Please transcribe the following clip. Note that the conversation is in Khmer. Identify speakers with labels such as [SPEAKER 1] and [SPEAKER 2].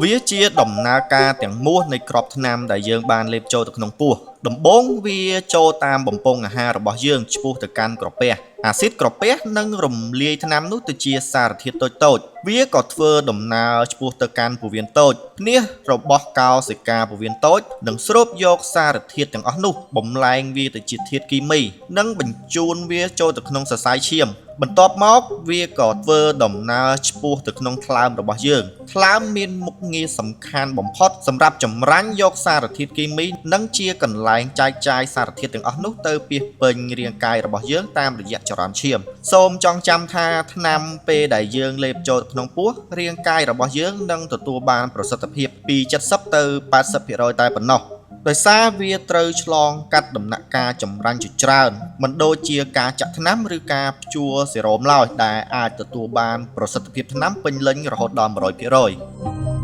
[SPEAKER 1] វាជាដំណើរការទាំងមូលនៃក្របថ្នាំដែលយើងបានលេបចូលទៅក្នុងពោះដំបូងវាចូលតាមបំពង់អាហាររបស់យើងឆ្ពោះទៅកាន់ក្រពះអាស៊ីតក្រពះនឹងរំលាយថ្នាំនោះទៅជាសារធាតុតូចៗវាក៏ធ្វើដំណើរឆ្ពោះទៅកាន់ពោះវៀនតូចភ្នាសរបស់កោសិកាពោះវៀនតូចនឹងស្រូបយកសារធាតុទាំងអស់នោះបំលែងវាទៅជាធាតុគីមីនិងបញ្ជូនវាចូលទៅក្នុងសរសៃឈាមបន្ទាប់មកវាក៏ធ្វើដំណើរឆ្ពោះទៅក្នុងថ្លើមរបស់យើងថ្លើមមានមុខងារសំខាន់បំផុតសម្រាប់ចម្រាញ់យកសារធាតុគីមីនិងជាកន្លែងចែកចាយសារធាតុទាំងអស់នោះទៅពាសពេញរាងកាយរបស់យើងតាមរយៈចរន្តឈាមសូមចងចាំថាថ្នាំពេលដែលយើងលេបចូលក្នុងពោះរាងកាយរបស់យើងនឹងទទួលបានប្រសិទ្ធភាពពី70ទៅ80%តែប៉ុណ្ណោះដោយសារវាត្រូវឆ្លងកាត់ដំណាក់កាលចម្រាញ់ជាច្រើនមិនដូចជាការចាក់ថ្នាំឬការភ្ជួរសេរ៉ូមឡើយដែលអាចទទួលបានប្រសិទ្ធភាពថ្នាំពេញលេញរហូតដល់100%